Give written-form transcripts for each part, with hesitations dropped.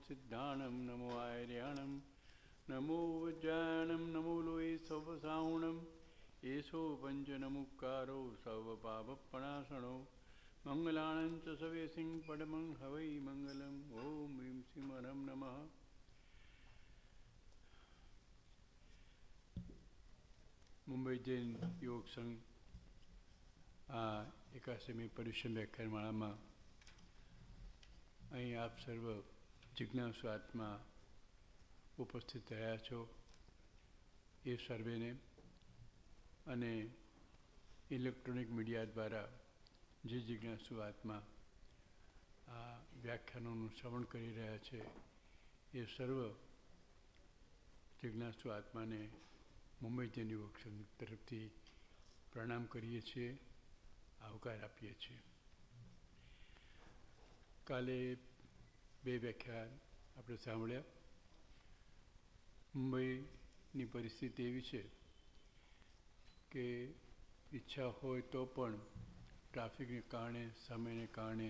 सिद्धाणं नमो आर्याणं नमो वज्रायणं नमो लोये सवसाहुणं येषो पञ्चनमुक्कारो सर्वपापप्रणाशनो मंगलानं च सवेसिं परमं हवै मंगलम् ओम ह्रीं श्रीं हरं नमः। મુંબઈ જૈન યોગ સંઘ આ 81મી પરિષદ વ્યાખ્યાનમાળામાં અહીં આપ સર્વ જિજ્ઞાસુ આત્મા ઉપસ્થિત રહ્યા છો એ સર્વેને અને ઇલેક્ટ્રોનિક મીડિયા દ્વારા જે જિજ્ઞાસુ આત્મા આ વ્યાખ્યાનોનું શ્રવણ કરી રહ્યા છે એ સર્વ જિજ્ઞાસુ આત્માને મુંબઈ જૈન યુવક સંઘ તરફથી પ્રણામ કરીએ છીએ, આવકાર આપીએ છીએ. કાલે 2 વ્યાખ્યાન આપણે સાંભળ્યા. મુંબઈની પરિસ્થિતિ એવી છે કે ઈચ્છા હોય તો પણ ટ્રાફિકને કારણે, સમયને કારણે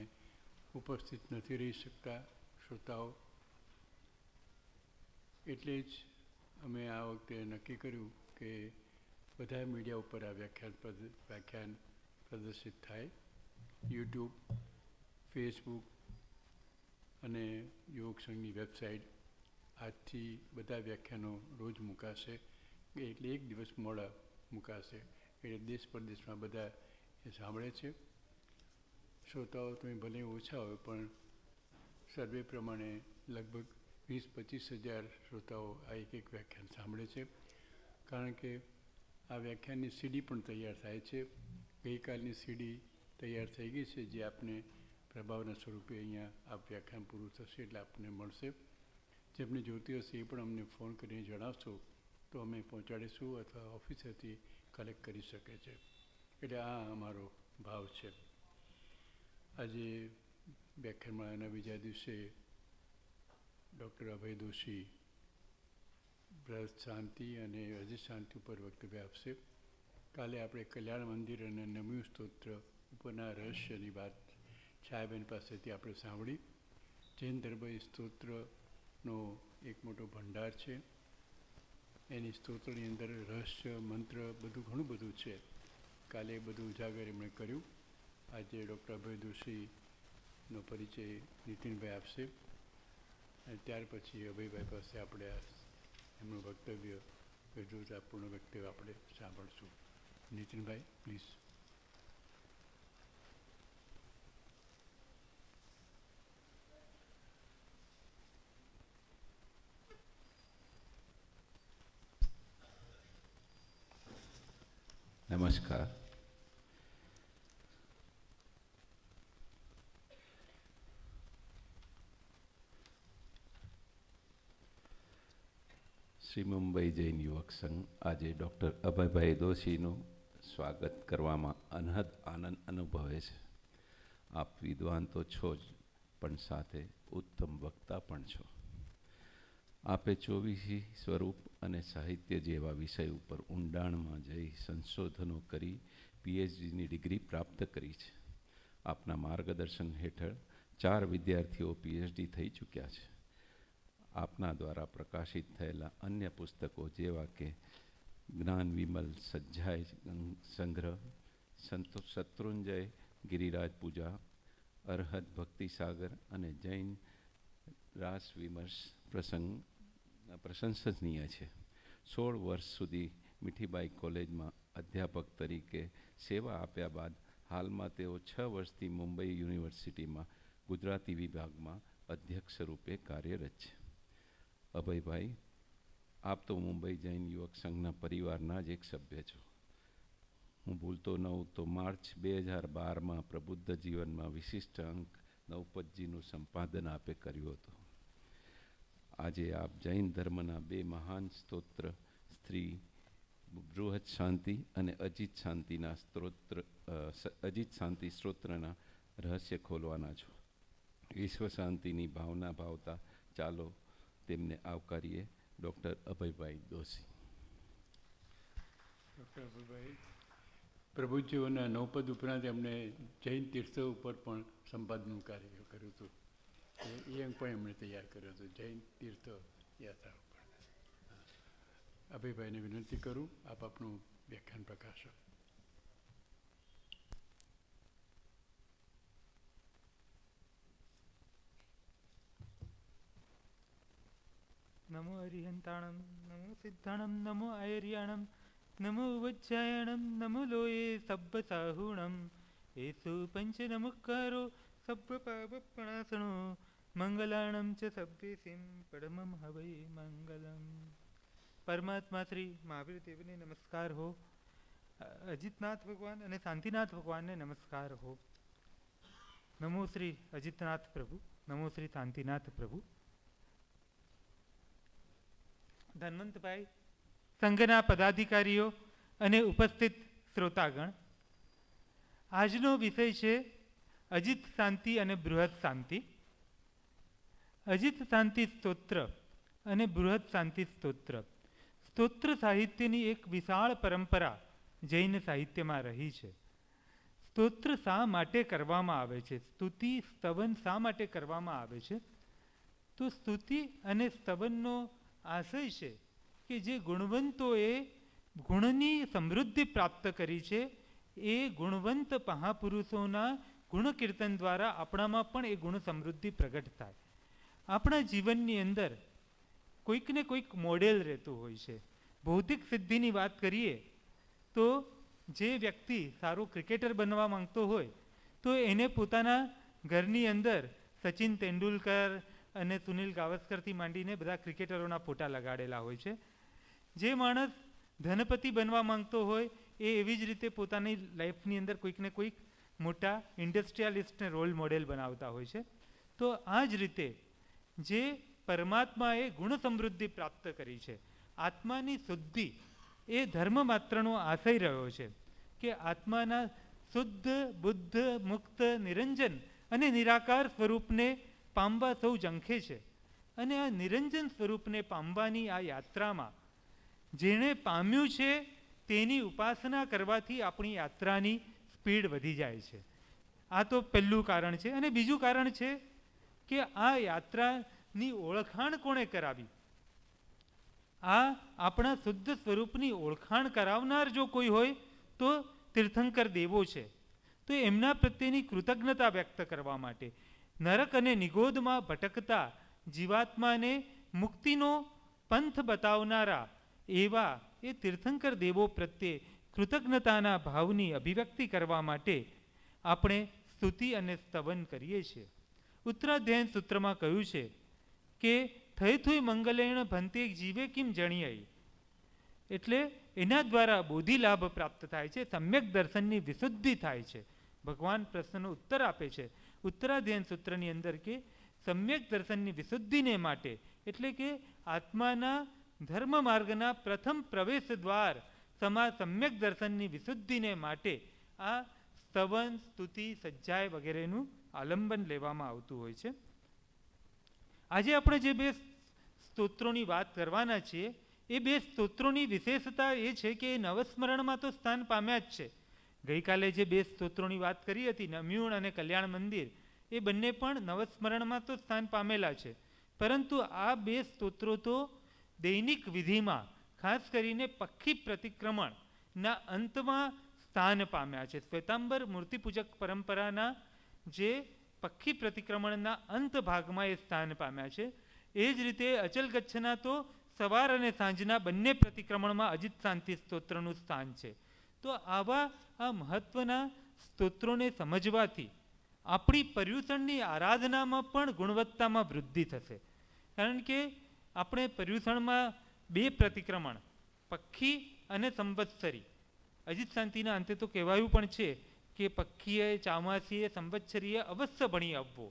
ઉપસ્થિત નથી રહી શકતા શ્રોતાઓ. એટલે જ અમે આ વખતે નક્કી કર્યું કે બધા મીડિયા ઉપર આ વ્યાખ્યાન પ્રદર્શિત થાય. યુટ્યુબ, ફેસબુક અને યોગ સંઘની વેબસાઇટ આજથી બધા વ્યાખ્યાનો રોજ મુકાશે, એટલે 1 દિવસ મોડા મુકાશે. એટલે દેશ પરદેશમાં બધા એ સાંભળે છે. શ્રોતાઓ તો ભલે ઓછા હોય પણ સર્વે પ્રમાણે લગભગ 20-25 હજાર શ્રોતાઓ આ એક વ્યાખ્યાન સાંભળે છે. કારણ કે આ વ્યાખ્યાનની સીડી પણ તૈયાર થાય છે. ગઈકાલની સીડી તૈયાર થઈ ગઈ છે, જે આપને પ્રભાવના સ્વરૂપે અહીંયા આ વ્યાખ્યાન પૂરું થશે એટલે આપને મળશે. જેમને જોતી હશે એ પણ અમને ફોન કરીને જણાવશો તો અમે પહોંચાડીશું અથવા ઓફિસેથી કલેક્ટ કરી શકે છે. એટલે આ અમારો ભાવ છે. આજે વ્યાખ્યાનમાળાના બીજા દિવસે ડૉક્ટર અભય દોશી વ્રત શાંતિ અને અજિત શાંતિ ઉપર વક્તવ્ય આપશે. કાલે આપણે કલ્યાણ મંદિર અને નમ્યું સ્તોત્ર ઉપરના રહસ્યની વાત છાયાબેન પાસેથી આપણે સાંભળી. જૈન ધર્મ એ સ્તોત્રનો એક મોટો ભંડાર છે. એની સ્તોત્રની અંદર રહસ્ય, મંત્ર બધું ઘણું બધું છે. કાલે એ બધું ઉજાગર એમણે કર્યું. આજે ડૉક્ટર અભય દોશીનો પરિચય નીતિનભાઈ આપશે અને ત્યાર પછી અભયભાઈ પાસે આપણે એમનું વક્તવ્ય, વિદ્વતાપૂર્ણ વક્તવ્ય આપણે સાંભળશું. નીતિનભાઈ, પ્લીઝ. નમસ્કાર. શ્રી મુંબઈ જૈન યુવક સંઘ આજે ડૉક્ટર અભયભાઈ દોશીનું સ્વાગત કરવામાં અનહદ આનંદ અનુભવે છે. આપ વિદ્વાન તો છો જ, પણ સાથે ઉત્તમ વક્તા પણ છો. આપે 24 સ્વરૂપ અને સાહિત્ય જેવા વિષય ઉપર ઊંડાણમાં જઈ સંશોધનો કરી પીએચડીની ડિગ્રી પ્રાપ્ત કરી છે. આપના માર્ગદર્શન હેઠળ 4 વિદ્યાર્થીઓ પીએચડી થઈ ચૂક્યા છે. આપના દ્વારા પ્રકાશિત થયેલા અન્ય પુસ્તકો જેવા કે જ્ઞાન વિમલ સજ્જાય સંગ્રહ, શત્રુંજય ગિરિરાજ પૂજા, અરહદ ભક્તિસાગર અને જૈન રાસ વિમર્શ પ્રશંસનીય છે. 16 વર્ષ સુધી મીઠીબાઈ કોલેજમાં અધ્યાપક તરીકે સેવા આપ્યા બાદ હાલમાં તેઓ 6 વર્ષથી મુંબઈ યુનિવર્સિટીમાં ગુજરાતી વિભાગમાં અધ્યક્ષ રૂપે કાર્યરત છે. અભયભાઈ, આપ તો મુંબઈ જૈન યુવક સંઘના પરિવારના જ એક સભ્ય છો. હું ભૂલતો ન હોઉં તો માર્ચ 2012માં પ્રબુદ્ધ જીવનમાં વિશિષ્ટ અંક નવપતજીનું સંપાદન આપે કર્યું હતું. આજે આપ જૈન ધર્મના 2 મહાન સ્તોત્ર સ્ત્રી બૃહદ શાંતિ અને અજિત શાંતિ સ્તોત્રના રહસ્ય ખોલવાના છો. વિશ્વ શાંતિની ભાવના ભાવતા ચાલો તેમને આવકારીએ. ડૉક્ટર અભયભાઈ દોશી. ડૉક્ટર અભયભાઈ પ્રભુજીઓના નવપદ ઉપરાંત એમણે જૈન તીર્થો ઉપર પણ સંપાદનનું કાર્ય કર્યું હતું. એ અંક પણ એમણે તૈયાર કર્યો હતો, જૈન તીર્થ યાત્રા ઉપર. અભયભાઈને વિનંતી કરું, આપ આપનું વ્યાખ્યાન પ્રકાશો. નમો હરિહંતાણમ, નમો સિદ્ધાણમ, નમો આયર્યાણમ, નમો વજ્જાયણમ, નમો લોયે સબ્બ સાહુણમ, એસુ પંચ નમસ્કારો સબ્બ પાપપણાસણો, મંગલાણમ ચ સભ્યેસિમ પરમમ હવૈ મંગલમ. પરમાત્મા શ્રી મહાવીર દેવને નમસ્કાર હો, અજીતનાથ ભગવાન અને શાંતિનાથ ભગવાનને નમસ્કાર હો. નમો શ્રી અજીતનાથ પ્રભુ, નમો શ્રી શાંતિનાથ પ્રભુ. ધન્વંતભાઈ, સંઘના પદાધિકારીઓ અને ઉપસ્થિત શ્રોતાગણ, આજનો વિષય છે અજીત શાંતિ અને બૃહદ શાંતિ. અજીત શાંતિ સ્તોત્ર અને બૃહદ શાંતિ સ્તોત્ર. સ્તોત્ર સાહિત્યની એક વિશાળ પરંપરા જૈન સાહિત્યમાં રહી છે. સ્તોત્ર શા માટે કરવામાં આવે છે? સ્તુતિ સ્તવન શા માટે કરવામાં આવે છે? તો સ્તુતિ અને સ્તવનનો આશય છે કે જે ગુણવંતોએ ગુણની સમૃદ્ધિ પ્રાપ્ત કરી છે, એ ગુણવંત મહાપુરુષોના ગુણ કીર્તન દ્વારા આપણામાં પણ એ ગુણ સમૃદ્ધિ પ્રગટ થાય. આપણા જીવનની અંદર કોઈક ને કોઈક મોડેલ રહેતું હોય છે. ભૌતિક સિદ્ધિની વાત કરીએ તો જે વ્યક્તિ સારો ક્રિકેટર બનવા માંગતો હોય તો એને પોતાના ઘરની અંદર સચિન તેંડુલકર અને સુનિલ ગાવસ્કરથી માંડીને બધા ક્રિકેટરોના ફોટા લગાડેલા હોય છે. જે માણસ ધનપતિ બનવા માંગતો હોય એ એવી જ રીતે પોતાની લાઈફની અંદર કોઈક ને કોઈક મોટા ઇન્ડસ્ટ્રીયાલિસ્ટને રોલ મોડેલ બનાવતા હોય છે. તો આ જ રીતે જે પરમાત્માએ ગુણ સમૃદ્ધિ પ્રાપ્ત કરી છે, આત્માની શુદ્ધિ એ ધર્મ માત્રનો આશય રહ્યો છે કે આત્માના શુદ્ધ, બુદ્ધ, મુક્ત, નિરંજન અને નિરાકાર સ્વરૂપને પામવા સૌ ઝંખે છે. અને આ નિરંજન સ્વરૂપને પામવાની આ યાત્રામાં જેણે પામ્યું છે તેની ઉપાસના કરવાથી આપણી યાત્રાની સ્પીડ વધી જાય છે. આ તો પહેલું કારણ છે. અને બીજું કારણ છે કે આ યાત્રાની ઓળખાણ કોણે કરાવી? આ આપણા શુદ્ધ સ્વરૂપની ઓળખાણ કરાવનાર જો કોઈ હોય તો તીર્થંકર દેવો છે. તો એમના પ્રત્યેની કૃતજ્ઞતા વ્યક્ત કરવા માટે નરક અને નિગોદમાં ભટકતા જીવાત્માને મુક્તિનો પંથ બતાવનારા એવા એ તીર્થંકર દેવો પ્રત્યે કૃતજ્ઞતાના ભાવની અભિવ્યક્તિ કરવા માટે આપણે સ્તુતિ અને સ્તવન કરીએ છીએ. ઉત્તરાધ્યાયન સૂત્રમાં કહ્યું છે કે થઈ થઈ મંગલેણ ભંતે જીવે કિમ જણિયાઈ, એટલે એના દ્વારા બોધિ લાભ પ્રાપ્ત થાય છે, સમ્યક દર્શનની વિશુદ્ધિ થાય છે. ભગવાન પ્રશ્નનો ઉત્તર આપે છે ઉત્તરાધ્યાયન સૂત્રની અંદર કે સમ્યક દર્શનની વિશુદ્ધિને માટે, એટલે કે આત્માના ધર્મ માર્ગના પ્રથમ પ્રવેશ દ્વાર સમા સમ્યક દર્શનની વિશુદ્ધિને માટે આ સ્તવન, સ્તુતિ, સજ્જાય વગેરેનું આલંબન લેવામાં આવતું હોય છે. આજે આપણે જે બે સ્તોત્રોની વાત કરવાના છીએ એ બે સ્તોત્રોની વિશેષતા એ છે કે એ નવસ્મરણમાં તો સ્થાન પામ્યા જ છે. ગઈકાલે જે બે સ્તોત્રોની વાત કરી હતી, નમ્યુણ અને કલ્યાણ મંદિર, એ બંને પણ નવસ્મરણમાં તો સ્થાન પામેલા છે. પરંતુ આ બે સ્તોત્રો તો દૈનિક વિધિમાં, ખાસ કરીને પક્ષી પ્રતિક્રમણના અંતમાં સ્થાન પામ્યા છે. શ્વેતાંબર મૂર્તિપૂજક પરંપરાના જે પક્ષી પ્રતિક્રમણના અંત ભાગમાં એ સ્થાન પામ્યા છે. એ જ રીતે અચલ ગચ્છના તો સવાર અને સાંજના બંને પ્રતિક્રમણમાં અજીત શાંતિ સ્તોત્રનું સ્થાન છે. તો આવા આ મહત્વના સ્તોત્રોને સમજવાથી આપણી પર્યુષણની આરાધનામાં પણ ગુણવત્તામાં વૃદ્ધિ થશે. કારણ કે આપણે પર્યુષણમાં બે પ્રતિક્રમણ, પક્ષી અને સંવત્સરી, અજીત શાંતિના અંતે તો કહેવાયું પણ છે કે પક્ષીએ, ચામાસીએ, સંવત્સરીએ અવશ્ય ભણી આવવો.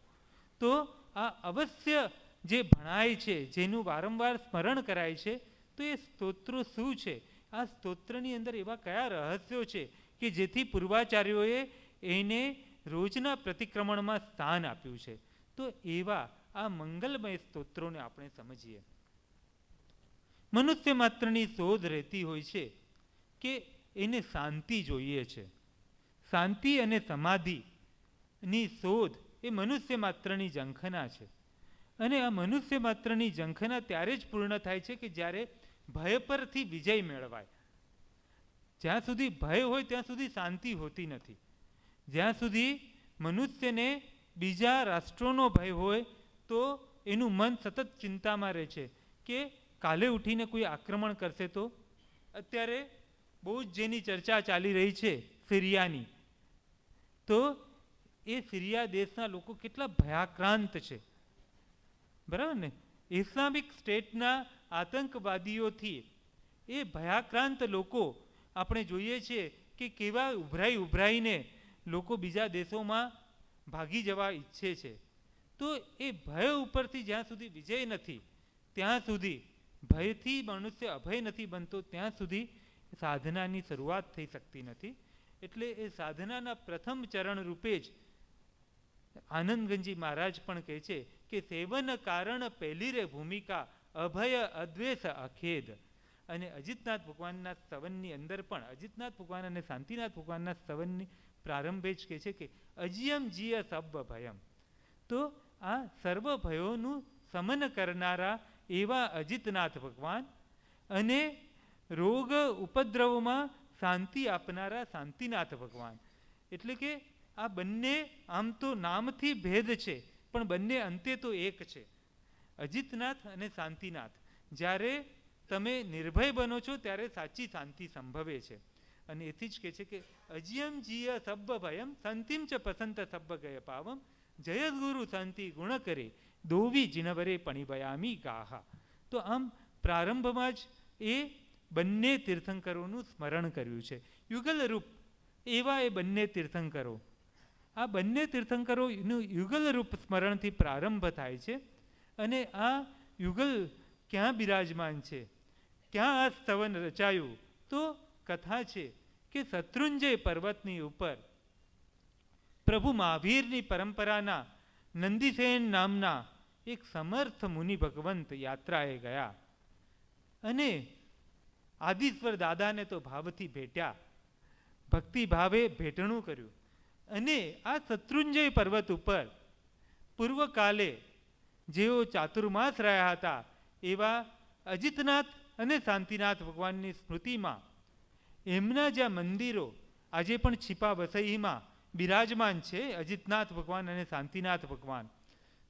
તો આ અવશ્ય જે ભણાય છે, જેનું વારંવાર સ્મરણ કરાય છે, તો એ સ્તોત્રો શું છે? આ સ્તોત્રની અંદર એવા કયા રહસ્યો છે કે જેથી પૂર્વાચાર્યોએ એને રોજના પ્રતિક્રમણમાં સ્થાન આપ્યું છે? તો એવા આ મંગલમય સ્તોત્રોને આપણે સમજીએ. મનુષ્ય માત્રની શોધ રહેતી હોય છે કે એને શાંતિ જોઈએ છે. શાંતિ અને સમાધિની શોધ એ મનુષ્ય માત્રની ઝંખના છે. અને આ મનુષ્ય માત્રની ઝંખના ત્યારે જ પૂર્ણ થાય છે કે જ્યારે ભય પરથી વિજય મેળવાય. જ્યાં સુધી ભય હોય ત્યાં સુધી શાંતિ હોતી નથી. જ્યાં સુધી મનુષ્યને બીજા રાષ્ટ્રોનો ભય હોય તો એનું મન સતત ચિંતામાં રહે છે કે કાલે ઉઠીને કોઈ આક્રમણ કરશે તો. અત્યારે બહુ જ જેની ચર્ચા ચાલી રહી છે સિરિયાની, તો એ સિરિયા દેશના લોકો કેટલા ભયાક્રાંત છે, બરાબર ને? ઇસ્લામિક સ્ટેટના આતંકવાદીઓથી એ ભયાક્રાંત લોકો આપણે જોઈએ છીએ કે કેવા ઉભરાઈને લોકો બીજા દેશોમાં ભાગી જવા ઈચ્છે છે. તો એ ભય ઉપરથી જ્યાં સુધી વિજય નથી ત્યાં સુધી, ભયથી મનુષ્ય અભય નથી બનતો ત્યાં સુધી સાધનાની શરૂઆત થઈ શકતી નથી. એટલે એ સાધનાના પ્રથમ ચરણ રૂપે જ આનંદગંજી મહારાજ પણ કહે છે કે સેવન કારણ પહેલી રે ભૂમિકા અભય અદ્વેષ અખેદ. અને અજીતનાથ ભગવાનના સ્તવનની અંદર પણ અજીતનાથ ભગવાન અને શાંતિનાથ ભગવાનના સ્તવનની પ્રારંભે જ કહે છે કે અજિયમ જીય સર્વ ભયમ. તો આ સર્વ ભયોનું શમન કરનારા એવા અજીતનાથ ભગવાન અને રોગ ઉપદ્રવોમાં શાંતિ આપનારા શાંતિનાથ ભગવાન. એટલે કે આ બંને આમ તો નામથી ભેદ છે પણ બંને અંતે તો એક છે. અજીતનાથ અને શાંતિનાથ. જ્યારે તમે નિર્ભય બનો છો ત્યારે સાચી શાંતિ સંભવે છે. અને એથી જ કહે છે કે અજિયમ જીય સબ્બ ભયમ સંતિમ ચ પસંત સબ્બ ગય પાવમ જય ગુરુ શાંતિ ગુણ કરે દોવી જીનવરે પણિભયામી ગાહા. તો આમ પ્રારંભમાં જ એ બંને તીર્થંકરોનું સ્મરણ કર્યું છે. યુગલ રૂપ એવા એ બંને તીર્થંકરો. આ બંને તીર્થંકરોનું યુગલ રૂપ સ્મરણથી પ્રારંભ થાય છે. અને આ યુગલ ક્યાં બિરાજમાન છે, ક્યાં આ સ્તવન રચાયું? તો કથા છે કે શત્રુંજય પર્વતની ઉપર પ્રભુ મહાવીરની પરંપરાના નંદીસેન નામના એક સમર્થ મુનિ ભગવંત યાત્રાએ ગયા અને આદિશ્વર દાદાને તો ભાવથી ભેટ્યા, ભક્તિ ભાવે ભેટણું કર્યું. અને આ શત્રુંજય પર્વત ઉપર પૂર્વકાલે જેઓ ચાતુર્માસ રહ્યા હતા એવા અજીતનાથ અને શાંતિનાથ ભગવાનની સ્મૃતિમાં એમના જ્યાં મંદિરો આજે પણ છીપા વસઈમાં બિરાજમાન છે, અજીતનાથ ભગવાન અને શાંતિનાથ ભગવાન.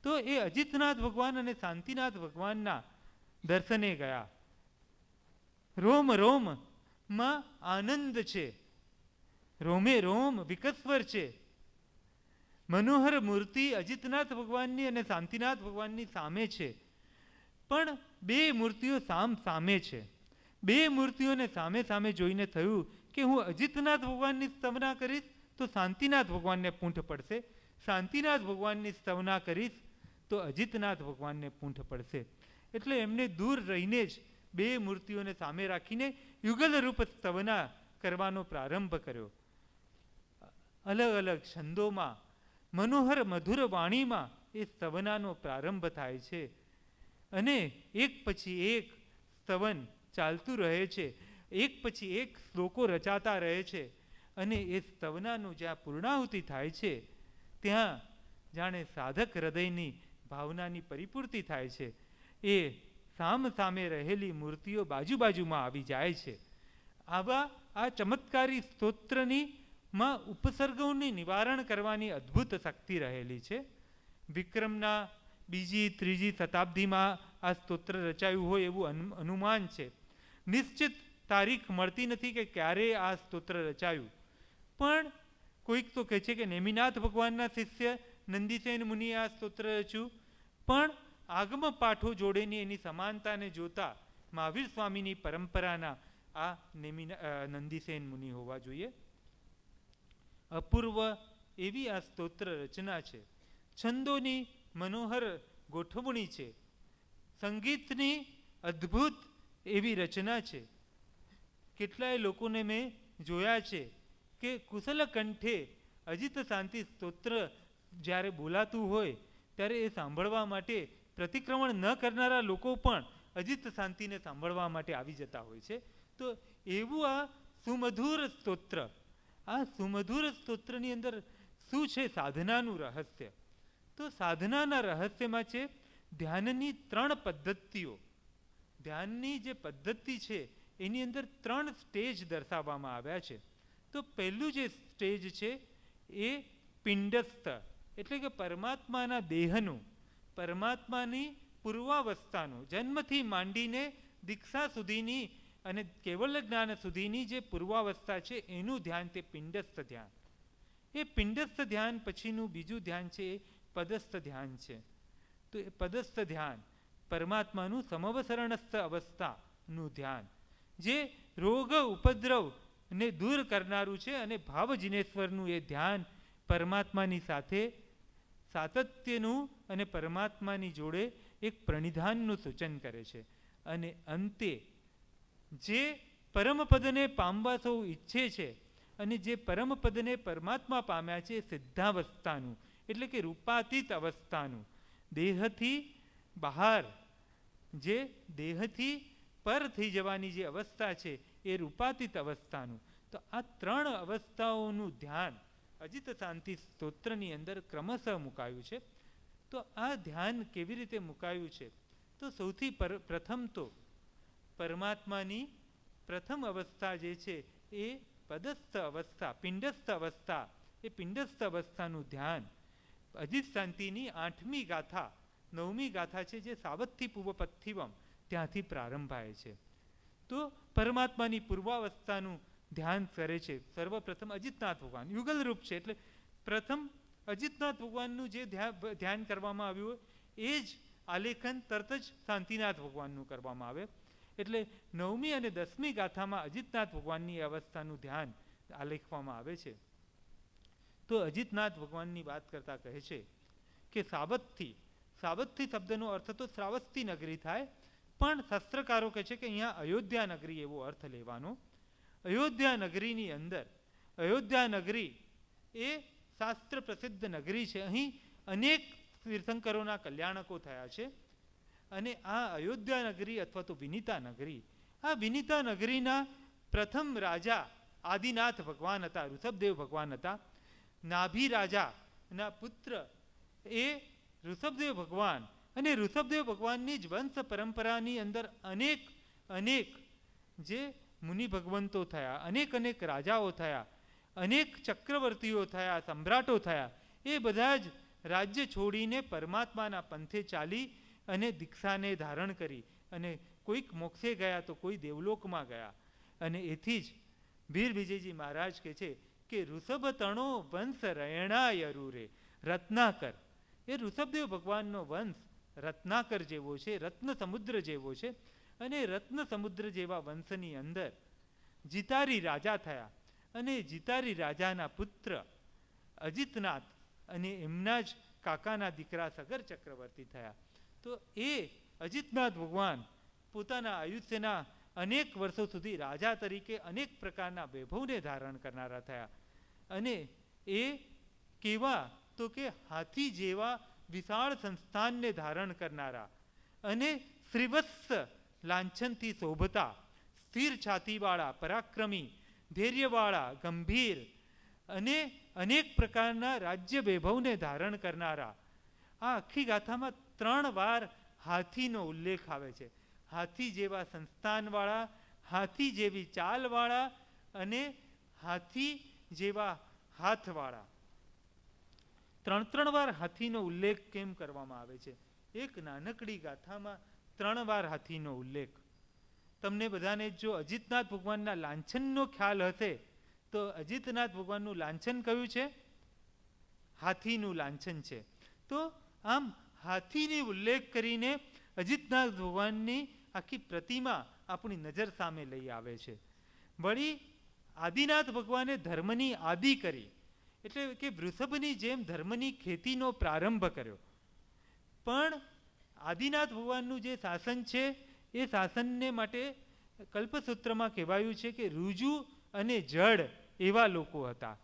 તો એ અજીતનાથ ભગવાન અને શાંતિનાથ ભગવાનના દર્શને ગયા. રોમ રોમમાં આનંદ છે, રોમે રોમ વિકસ્વર છે. મનોહર મૂર્તિ અજીતનાથ ભગવાનની અને શાંતિનાથ ભગવાનની સામે છે, પણ બે મૂર્તિઓ સામે છે. બે મૂર્તિઓને સામે સામે જોઈને થયું કે હું અજીતનાથ ભગવાનની સ્તવના કરીશ તો શાંતિનાથ ભગવાનને પૂંઠ પડશે, શાંતિનાથ ભગવાનની સ્તવના કરીશ તો અજીતનાથ ભગવાનને પૂંઠ પડશે. એટલે એમને દૂર રહીને જ બે મૂર્તિઓને સામે રાખીને યુગલ રૂપ સ્તવના કરવાનો પ્રારંભ કર્યો. અલગ અલગ છંદોમાં મનોહર મધુર વાણીમાં એ સ્તવનાનો પ્રારંભ થાય છે અને એક પછી એક સ્તવન ચાલતું રહે છે, એક પછી એક શ્લોકો રચાતા રહે છે. અને એ સ્તવનાનું જ્યાં પૂર્ણાહુતિ થાય છે ત્યાં જાણે સાધક હૃદયની ભાવનાની પરિપૂર્તિ થાય છે. એ સામે રહેલી મૂર્તિઓ બાજુમાં આવી જાય છે. આવા આ ચમત્કારી સ્તોત્રની માં ઉપસર્ગોની નિવારણ કરવાની અદ્ભુત શક્તિ રહેલી છે. વિક્રમના બીજી ત્રીજી શતાબ્દીમાં આ સ્તોત્ર રચાયું હોય એવું અનુમાન છે. નિશ્ચિત તારીખ મળતી નથી કે ક્યારે આ સ્તોત્ર રચાયું, પણ કોઈક તો કહે છે કે નેમિનાથ ભગવાનના શિષ્ય નંદીસેન મુનિએ આ સ્તોત્ર રચ્યું, પણ આગમ પાઠો જોડેની એની સમાનતાને જોતા મહાવીર સ્વામીની પરંપરાના આ નંદીસેન મુનિ હોવા જોઈએ. અપૂર્વ એવી આ સ્તોત્ર રચના છે. છંદોની મનોહર ગોઠવણી છે, સંગીતની અદ્ભુત એવી રચના છે. કેટલાય લોકોને મેં જોયા છે કે કુશલ કંઠે અજીત શાંતિ સ્તોત્ર જ્યારે બોલાતું હોય ત્યારે એ સાંભળવા માટે પ્રતિક્રમણ ન કરનારા લોકો પણ અજીત શાંતિને સાંભળવા માટે આવી જતા હોય છે. તો એવું આ સુમધુર સ્તોત્ર, આ સુમધુર સ્તોત્રની અંદર શું છે સાધનાનું રહસ્ય? તો સાધનાના રહસ્યમાં છે ધ્યાનની 3 પદ્ધતિઓ, ધ્યાનની જે પદ્ધતિ છે એની અંદર 3 સ્ટેજ દર્શાવવામાં આવ્યા છે. તો પહેલું જે સ્ટેજ છે એ પિંડસ્થ, એટલે કે પરમાત્માના દેહનું, પરમાત્માની પૂર્વાવસ્થાનું, જન્મથી માંડીને દીક્ષા સુધીની અને કેવલ જ્ઞાન સુધીની જે પૂર્વાવસ્થા છે એનું ધ્યાન, તે પિંડસ્થ ધ્યાન. એ પિંડસ્થ ધ્યાન પછીનું બીજું ધ્યાન છે એ પદસ્થ ધ્યાન છે. તો એ પદસ્થ ધ્યાન પરમાત્માનું સમવસરણસ્થ અવસ્થાનું ધ્યાન, જે રોગ ઉપદ્રવને દૂર કરનારું છે. અને ભાવ જિનેશ્વરનું એ ધ્યાન પરમાત્માની સાથે સાતત્યનું અને પરમાત્માની જોડે એક પ્રણિધાનનું સૂચન કરે છે. અને અંતે જે પરમપદને પામવા સૌ ઈચ્છે છે અને જે પરમપદને પરમાત્મા પામ્યા છે સિદ્ધાવસ્થાનું, એટલે કે રૂપાતીત અવસ્થાનું, દેહથી બહાર, જે દેહથી પર થઈ જવાની જે અવસ્થા છે એ રૂપાતીત અવસ્થાનું. તો આ 3 અવસ્થાઓનું ધ્યાન અજિત શાંતિ સ્તોત્રની અંદર ક્રમશઃ મુકાયું છે. તો આ ધ્યાન કેવી રીતે મુકાયું છે? તો સૌથી પ્રથમ તો પરમાત્માની પ્રથમ અવસ્થા જે છે એ પદસ્થ અવસ્થા, પિંડસ્થ અવસ્થા, એ પિંડસ્થ અવસ્થાનું ધ્યાન અજિત શાંતિની 8મી ગાથા, 9મી ગાથા છે જે સાવત્થી પૂર્વપથિવમ, ત્યાંથી પ્રારંભ થાય છે. તો પરમાત્માની પૂર્વાવસ્થાનું ધ્યાન કરે છે સર્વપ્રથમ અજિતનાથ ભગવાન. યુગલ રૂપ છે એટલે પ્રથમ અજિતનાથ ભગવાનનું જે ધ્યાન કરવામાં આવ્યું એ જ આલેખન તરત જ શાંતિનાથ ભગવાનનું કરવામાં આવે. એટલે 9મી અને 10મી ગાથામાં અજિતનાથ ભગવાનની અવસ્થાનું ધ્યાન આલેખવામાં આવે છે. તો અજિતનાથ ભગવાનની વાત કરતા કહે છે કે સાવત્થી, સાવત્થી શબ્દનો અર્થ તો શ્રાવસ્તી નગરી થાય, પણ શાસ્ત્રકારો કહે છે કે અહીંયા અયોધ્યા નગરી એવો અર્થ લેવાનો. અયોધ્યા નગરીની અંદર, અયોધ્યા નગરી એ શાસ્ત્ર પ્રસિદ્ધ નગરી છે. અહીં અનેક તીર્થંકરોના કલ્યાણકો થયા છે. અને આ અયોધ્યા નગરી અથવા તો વિનિતા નગરી, આ વિનિતા નગરીના પ્રથમ રાજા આદિનાથ ભગવાન હતા, ઋષભદેવ ભગવાન હતા. નાભી રાજાના પુત્ર એ ઋષભદેવ ભગવાન, અને ઋષભદેવ ભગવાનની જ વંશ પરંપરાની અંદર અનેક અનેક જે મુનિ ભગવંતો થયા, અનેક અનેક રાજાઓ થયા, અનેક ચક્રવર્તીઓ થયા, સમ્રાટો થયા. એ બધા જ રાજ્ય છોડીને પરમાત્માના પંથે ચાલી અને દીક્ષાને ધારણ કરી, અને કોઈક મોક્ષે ગયા તો કોઈ દેવલોકમાં ગયા. અને એથી જ વીર વિજયજી મહારાજ કહે છે કે ઋષભ તણો વંશ રયણાયરુ રે રત્નાકર. એ ઋષભદેવ ભગવાનનો વંશ રત્નાકર જેવો છે, રત્ન સમુદ્ર જેવો છે. અને રત્ન સમુદ્ર જેવા વંશની અંદર જીતારી રાજા થયા, અને જીતારી રાજાના પુત્ર અજિતનાથ અને એમના જ કાકાના દીકરા સગર ચક્રવર્તી થયા. તો એ અજિતનાથ ભગવાન પોતાના આયુષ્યના અનેક વર્ષો સુધી રાજા તરીકે અનેક પ્રકારના વૈભવને ધારણ કરનારા થયા. અને એ કેવા તો કે હાથી જેવા વિશાળ સંસ્થાનને ધારણ કરનારા, અને શ્રીવત્સ લાંછનથી શોભતા, સ્થિર છાતીવાળા, પરાક્રમી, ધૈર્યવાળા, ગંભીર અને અનેક પ્રકારના રાજ્ય વૈભવને ધારણ કરનારા. આ આખી ગાથામાં 3 વાર હાથીનો ઉલ્લેખ આવે છે. હાથી જેવા સંસ્થાનવાળા, હાથી જેવી ચાલવાળા અને હાથી જેવા હાથવાળા. 3 વાર હાથીનો ઉલ્લેખ કેમ કરવામાં આવે છે? એક નાનકડી ગાથામાં 3 વાર હાથીનો ઉલ્લેખ. તમને બધાને જો અજિતનાથ ભગવાનના લાંછનનો ખ્યાલ હશે તો અજિતનાથ ભગવાનનું લાંછન કયું છે? હાથીનું લાંછન છે. તો આમ હાથીની ઉલ્લેખ કરીને અજિતનાથ ભગવાનની આખી પ્રતિમા આપણી નજર સામે લઈ આવે છે. વળી આદિનાથ ભગવાને ધર્મની આદિ કરી, એટલે કે વૃષભની જેમ ધર્મની ખેતીનો પ્રારંભ કર્યો. પણ આદિનાથ ભગવાનનું જે શાસન છે એ શાસનને માટે કલ્પસૂત્રમાં કહેવાયું છે કે ઋજુ અને જડ એવા લોકો હતા.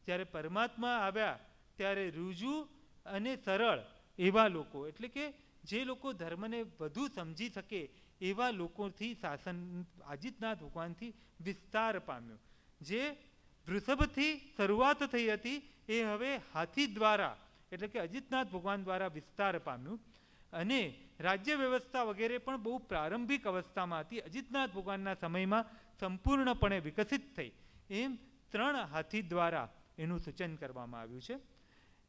જ્યારે પરમાત્મા આવ્યા ત્યારે ઋજુ અને સરળ એવા લોકો, એટલે કે જે લોકો ધર્મને વધુ સમજી શકે એવા લોકોથી શાસન અજિતનાથ ભગવાનથી વિસ્તાર પામ્યો. જે વૃષભથી શરૂઆત થઈ હતી એ હવે હાથી દ્વારા, એટલે કે અજિતનાથ ભગવાન દ્વારા વિસ્તાર પામ્યું. અને રાજ્ય વ્યવસ્થા વગેરે પણ બહુ પ્રારંભિક અવસ્થામાં હતી. અજીતનાથ ભગવાનના સમયમાં સંપૂર્ણપણે વિકસિત થઈ, એમ 3 હાથી દ્વારા એનું સૂચન કરવામાં આવ્યું છે.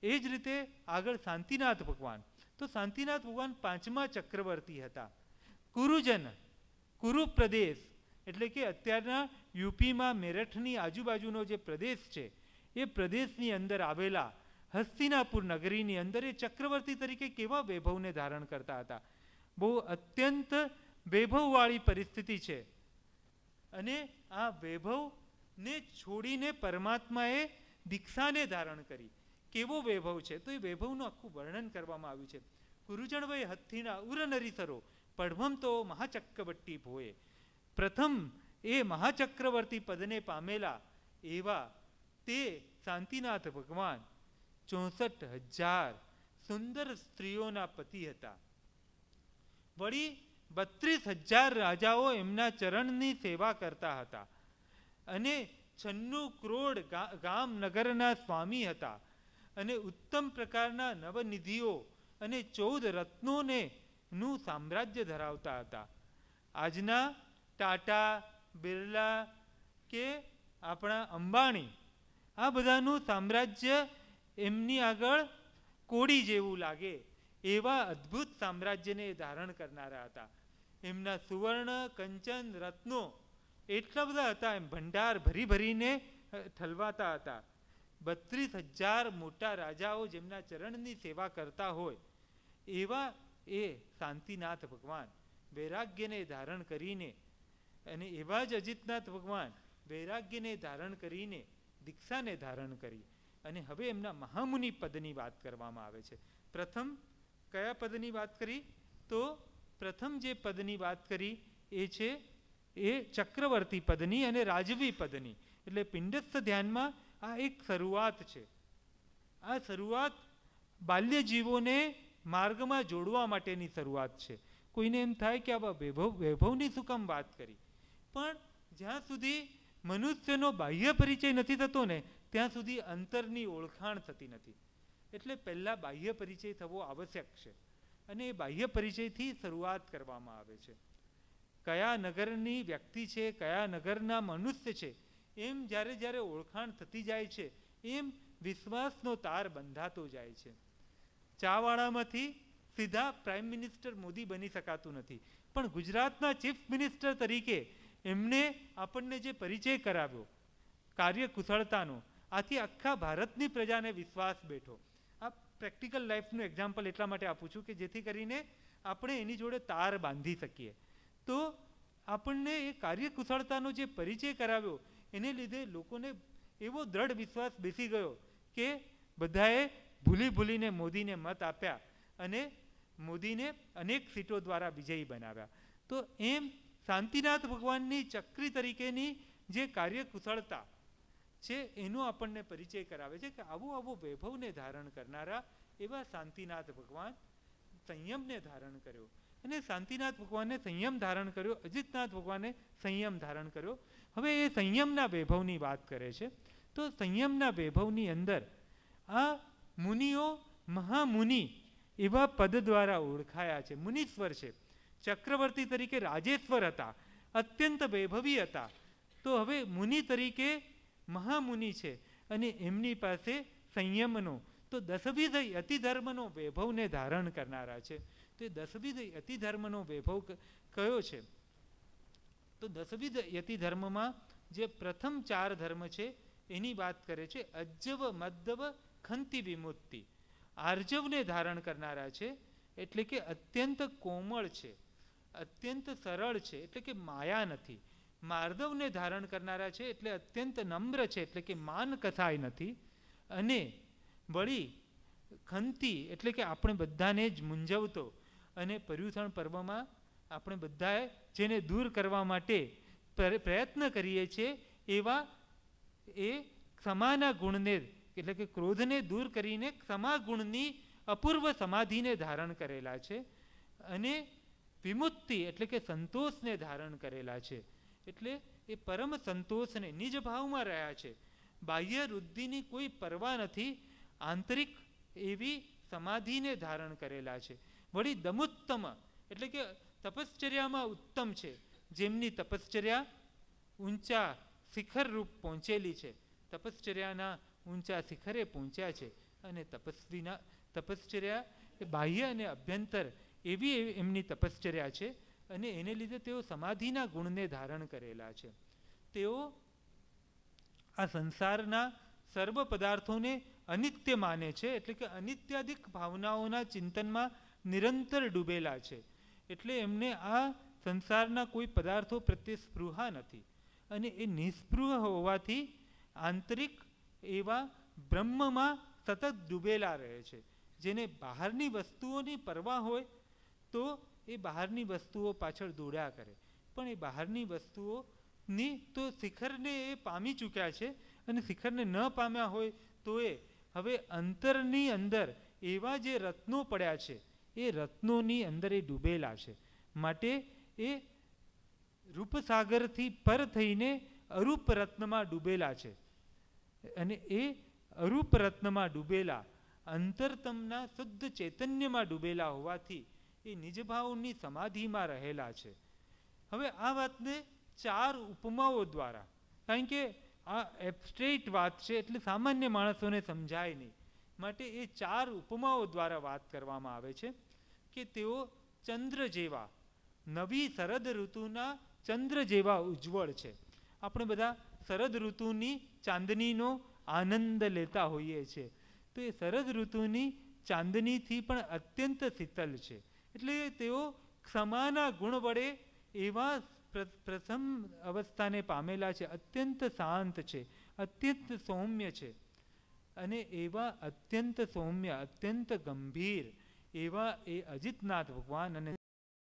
એ જ રીતે આગળ શાંતિનાથ ભગવાન, તો શાંતિનાથ ભગવાન 5મા ચક્રવર્તી હતા. કુરુજન, કુરુ પ્રદેશ એટલે કે અત્યારના યુપીમાં મેરઠની આજુબાજુનો જે પ્રદેશ છે, એ પ્રદેશની અંદર આવેલા હસ્તિનાપુર નગરીની અંદર એ ચક્રવર્તી તરીકે કેવા વૈભવને ધારણ કરતા હતા. બહુ અત્યંત વૈભવવાળી પરિસ્થિતિ છે. અને આ વૈભવને છોડીને પરમાત્માએ દીક્ષાને ધારણ કરી. કેવો વૈભવ છે, તો એ વૈભવનું આખું વર્ણન કરવામાં આવ્યું છે. કુરુજણ વય હથિના ઉર નરીસરો પડભમ તો મહાચક્રવર્તી ભોએ. પ્રથમ એ મહાચક્રવર્તી પદને પામેલા એવા તે શાંતિનાથ ભગવાન 64,000 સુંદર સ્ત્રીઓના પતિ હતા. વળી 32,000 રાજાઓ એમના ચરણની સેવા કરતા હતા. અને 96 કરોડ ગામ નગરના સ્વામી હતા. અને ઉત્તમ પ્રકારના નવનિધિઓ અને 14 રત્નોને નું સામ્રાજ્ય ધરાવતા હતા. આજના ટાટા, બિરલા કે આપણા અંબાણી, આ બધાનું સામ્રાજ્ય એમની આગળ કોડી જેવું લાગે એવા અદ્ભુત સામ્રાજ્યને ધારણ કરનારા હતા. એમના સુવર્ણ, કંચન, રત્નો એટલા બધા હતા, એમ ભંડાર ભરી ભરીને ઠલવાતા હતા. 32,000 મોટા રાજાઓ જેમના ચરણની સેવા કરતા હોય એવા એ શાંતિનાથ ભગવાન વૈરાગ્યને ધારણ કરીને, અને એવા જ અજીતનાથ ભગવાન વૈરાગ્યને ધારણ કરીને દીક્ષાને ધારણ કરી. અને હવે એમના મહામુનિ પદની વાત કરવામાં આવે છે. પ્રથમ કયા પદની વાત કરી? તો પ્રથમ જે પદની વાત કરી એ છે એ ચક્રવર્તી પદની અને રાજવી પદની. એટલે પિંડસ્થ ધ્યાનમાં આ એક શરૂઆત છે. આ શરૂઆત બાલ્યજીવોને માર્ગમાં જોડવા માટેની શરૂઆત છે. કોઈને એમ થાય કે આવા વૈભવની શું કામ વાત કરી? પણ જ્યાં સુધી મનુષ્યનો બાહ્ય પરિચય નથી થતો ને, ત્યાં સુધી અંતરની ઓળખાણ થતી નથી. એટલે પહેલાં બાહ્ય પરિચય થવો આવશ્યક છે. અને એ બાહ્ય પરિચયથી શરૂઆત કરવામાં આવે છે. કયા નગરની વ્યક્તિ છે, કયા નગરના મનુષ્ય છે, એમ જ્યારે જ્યારે ઓળખાણ થતી જાય છે, એમ વિશ્વાસનો તાર બંધાતો જાય છે. ચાવાળામાંથી સીધા પ્રાઇમ મિનિસ્ટર મોદી બની શકાતું નથી, પણ ગુજરાતના ચીફ મિનિસ્ટર તરીકે એમને આપણને જે પરિચય કરાવ્યો કાર્યકુશળતાનો, આથી આખા ભારતની પ્રજાને વિશ્વાસ બેઠો. આ પ્રેક્ટિકલ લાઈફનું એક્ઝામ્પલ એટલા માટે આપું છું કે જેથી કરીને આપણે એની જોડે તાર બાંધી શકીએ. તો આપણને એ કાર્યકુશળતાનો જે પરિચય કરાવ્યો એને લીધે લોકોને એવો દ્રઢ વિશ્વાસ બેસી ગયો કે બધાએ ભૂલી ભૂલીને મોદીને મત આપ્યા અને મોદીને અનેક સીટો દ્વારા વિજયી બનાવ્યા. તો એમ શાંતિનાથ ભગવાનની ચક્રી તરીકેની જે કાર્યકુશળતા છે એનો આપણને પરિચય કરાવે છે કે આવો વૈભવને ધારણ કરનારા એવા શાંતિનાથ ભગવાન સંયમને ધારણ કર્યો. અને શાંતિનાથ ભગવાને સંયમ ધારણ કર્યો, અજીતનાથ ભગવાને સંયમ ધારણ કર્યો. હવે એ સંયમના વૈભવની વાત કરે છે. તો સંયમના વૈભવની અંદર આ મુનિઓ મહામુનિ એવા પદ દ્વારા ઓળખાયા છે. મુનીશ્વર છે, ચક્રવર્તી તરીકે રાજેશ્વર હતા, અત્યંત વૈભવી હતા. તો હવે મુનિ તરીકે મહામુનિ છે અને એમની પાસે સંયમનો, તો દસવિધ યતિધર્મનો વૈભવને ધારણ કરનારા છે. તો એ દસવિધ યતિધર્મનો વૈભવ કયો છે? તો દસવિધ યતિધર્મમાં જે પ્રથમ 4 ધર્મ છે એની વાત કરે છે. અજ્જવ, મદ્દવ, ખંતિ, વિમુક્તિ. આર્જવને ધારણ કરનારા છે એટલે કે અત્યંત કોમળ છે, અત્યંત સરળ છે એટલે કે માયા નથી. માર્દવને ધારણ કરનારા છે એટલે અત્યંત નમ્ર છે એટલે કે માન કથાય નથી. અને વળી ખંતિ એટલે કે આપણે બધાને જ મૂંઝવતો અને પર્યુષણ પર્વમાં આપણે બધાએ જેને દૂર કરવા માટે પ્રયત્ન કરીએ છીએ એવા એ ક્ષમાના ગુણને એટલે કે ક્રોધને દૂર કરીને ક્ષમા ગુણની અપૂર્વ સમાધિને ધારણ કરેલા છે. અને વિમુક્તિ એટલે કે સંતોષને ધારણ કરેલા છે. એટલે એ પરમ સંતોષને નિજ ભાવમાં રહ્યા છે. બાહ્ય વૃદ્ધિની કોઈ પરવા નથી, આંતરિક એવી સમાધિને ધારણ કરેલા છે. વળી દમુત્તમ એટલે કે તપશ્ચર્યામાં ઉત્તમ છે, જેમની તપશ્ચર્યા ઊંચા શિખર રૂપ પહોંચેલી છે, તપશ્ચર્યાના ઊંચા શિખરે પહોંચ્યા છે. અને તપશ્ચર્યા એ બાહ્ય અને અભ્યંતર એવી એમની તપશ્ચર્યા છે, અને એને લીધે તેઓ સમાધિના ગુણને ધારણ કરેલા છે. તેઓ આ સંસારના સર્વ પદાર્થોને અનિત્ય માને છે, એટલે કે અનિત્યાધિક ભાવનાઓના ચિંતનમાં નિરંતર ડૂબેલા છે. એટલે એમને આ સંસારના કોઈ પદાર્થો પ્રત્યે સ્પૃહા નથી, અને એ નિસ્પૃહ હોવાથી આંતરિક એવા બ્રહ્મમાં સતત ડૂબેલા રહે છે. જેને બહારની વસ્તુઓની પરવા હોય તો એ બહારની વસ્તુઓ પાછળ દોડ્યા કરે, પણ એ બહારની વસ્તુઓની તો શિખરને એ પામી ચૂક્યા છે, અને શિખરને ન પામ્યા હોય તો એ હવે અંતરની અંદર એવા જે રત્નો પડ્યા છે એ રત્નોની અંદર એ ડૂબેલા છે. માટે એ રૂપસાગરથી પર થઈને અરૂપ રત્નમાં ડૂબેલા છે, અને એ અરૂપ રત્નમાં ડૂબેલા અંતરતમના શુદ્ધ ચૈતન્યમાં ડૂબેલા હોવાથી એ નિજભાવની સમાધિમાં રહેલા છે. હવે આ વાતને 4 ઉપમાઓ દ્વારા, કારણ કે આ એબ્સ્ટ્રેક્ટ વાત છે એટલે સામાન્ય માણસોને સમજાય નહીં, માટે એ 4 ઉપમાઓ દ્વારા વાત કરવામાં આવે છે કે તેઓ ચંદ્ર જેવા, નવી શરદ ઋતુના ચંદ્ર જેવા ઉજ્જવળ છે. આપણે બધા શરદ ઋતુની ચાંદનીનો આનંદ લેતા હોઈએ છીએ, તો એ શરદ ઋતુની ચાંદનીથી પણ અત્યંત શીતલ છે. એટલે તેઓ ક્ષમાના ગુણ વડે એવા પ્રથમ અવસ્થાને પામેલા છે, અત્યંત શાંત છે, અત્યંત સૌમ્ય છે. અને એવા અત્યંત સૌમ્ય, અત્યંત ગંભીર એવા એ અજિતનાથ ભગવાન અને